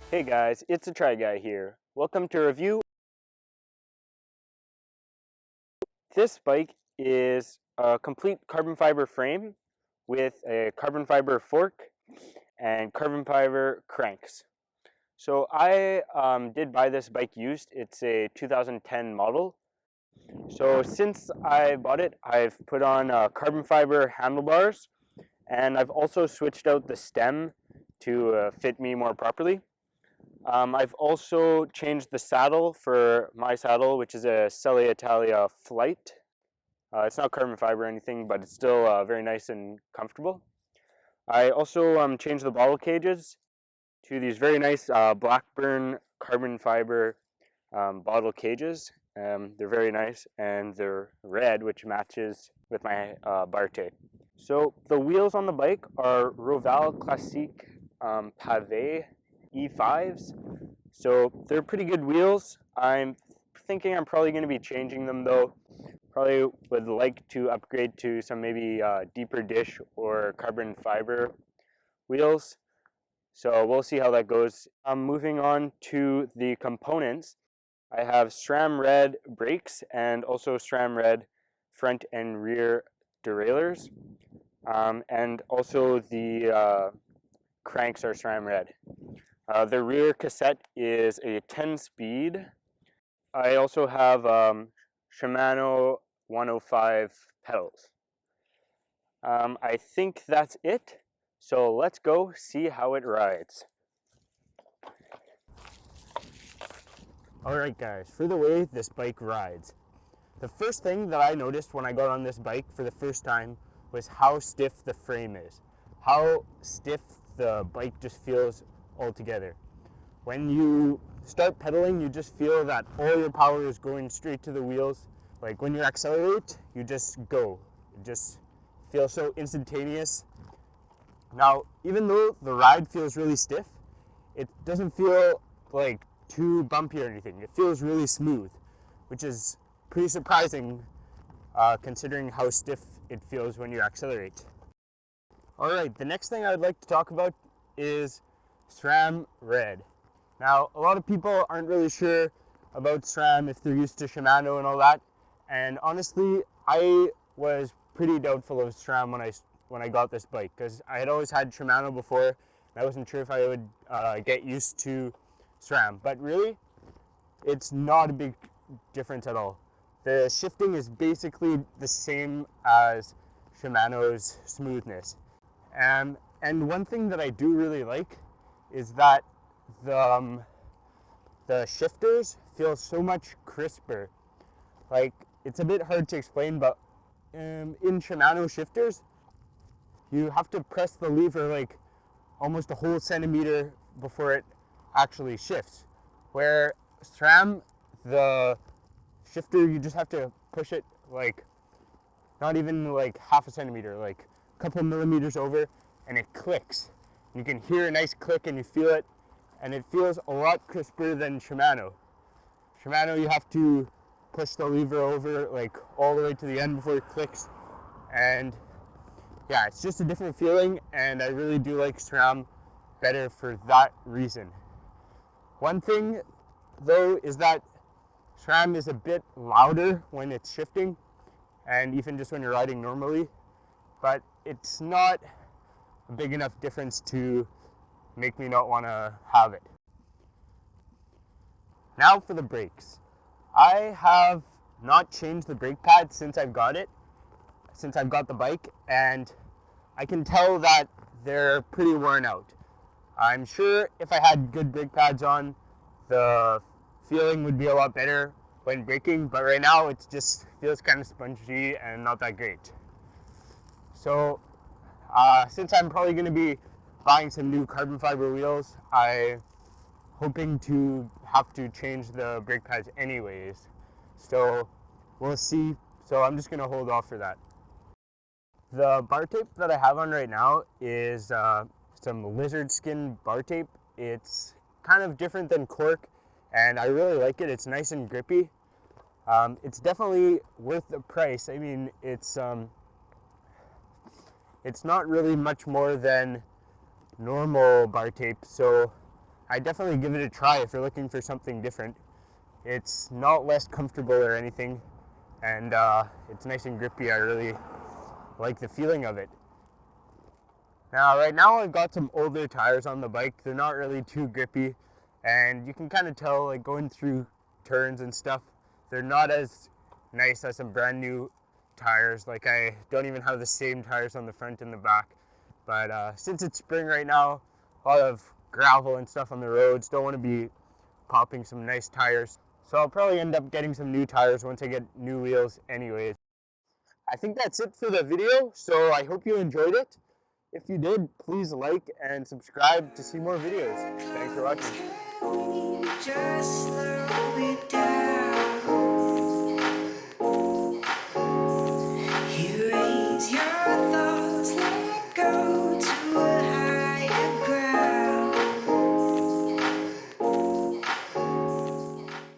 Hey guys, it's TheTriGuy here. Welcome to review. This bike is a complete carbon fiber frame with a carbon fiber fork and carbon fiber cranks. So I did buy this bike used. It's a 2010 model. So since I bought it, I've put on carbon fiber handlebars, and I've also switched out the stem to fit me more properly. I've also changed the saddle for my saddle, which is a Selle Italia Flight. It's not carbon fiber or anything, but it's still very nice and comfortable. I also changed the bottle cages to these very nice Blackburn carbon fiber bottle cages. They're very nice, and they're red, which matches with my bar tape. So the wheels on the bike are Roval Classique Pavé E5s. So they're pretty good wheels. I'm thinking I'm probably going to be changing them though. Probably would like to upgrade to some maybe deeper dish or carbon fiber wheels. So we'll see how that goes. Moving on to the components. I have SRAM red brakes and also SRAM red front and rear derailleurs. And also the cranks are SRAM red. The rear cassette is a 10-speed. I also have Shimano 105 pedals. I think that's it. So let's go see how it rides. Alright guys, for the way this bike rides. The first thing that I noticed when I got on this bike for the first time was how stiff the frame is. How stiff the bike just feels altogether. When you start pedaling, you just feel that all your power is going straight to the wheels. Like when you accelerate, you just go. It just feels so instantaneous. Now, even though the ride feels really stiff, it doesn't feel like too bumpy or anything. It feels really smooth, which is pretty surprising considering how stiff it feels when you accelerate. Alright, the next thing I'd like to talk about is SRAM Red. Now, a lot of people aren't really sure about SRAM if they're used to Shimano and all that, and honestly, I was pretty doubtful of SRAM when I got this bike, because I had always had Shimano before, and I wasn't sure if I would get used to SRAM, but really, it's not a big difference at all. The shifting is basically the same as Shimano's smoothness. And one thing that I do really like is that the shifters feel so much crisper. Like, it's a bit hard to explain, but in Shimano shifters, you have to press the lever like almost a whole centimeter before it actually shifts. Where SRAM, the shifter, you just have to push it like not even like half a centimeter, like a couple millimeters over, and it clicks. You can hear a nice click and you feel it, and it feels a lot crisper than Shimano. Shimano, you have to push the lever over like all the way to the end before it clicks, and yeah, it's just a different feeling, and I really do like SRAM better for that reason. One thing though is that SRAM is a bit louder when it's shifting, and even just when you're riding normally, but it's not a big enough difference to make me not want to have it. Now for the brakes. I have not changed the brake pad since I've got the bike, and I can tell that they're pretty worn out. I'm sure if I had good brake pads on, the feeling would be a lot better when braking, but right now it just feels kind of spongy and not that great. So since I'm probably going to be buying some new carbon fiber wheels, I'm hoping to have to change the brake pads anyways. So we'll see. So I'm just going to hold off for that. The bar tape that I have on right now is some lizard skin bar tape. It's kind of different than cork, and I really like it. It's nice and grippy. It's definitely worth the price. I mean, it's not really much more than normal bar tape, so I definitely give it a try if you're looking for something different. It's not less comfortable or anything, and it's nice and grippy. I really like the feeling of it. Now, right now I've got some older tires on the bike. They're not really too grippy, and you can kind of tell, like going through turns and stuff, they're not as nice as some brand new tires. Like, I don't even have the same tires on the front and the back. But since it's spring right now, a lot of gravel and stuff on the roads, don't want to be popping some nice tires. So I'll probably end up getting some new tires once I get new wheels anyways. I think that's it for the video, so I hope you enjoyed it. If you did, please like and subscribe to see more videos. Thanks for watching.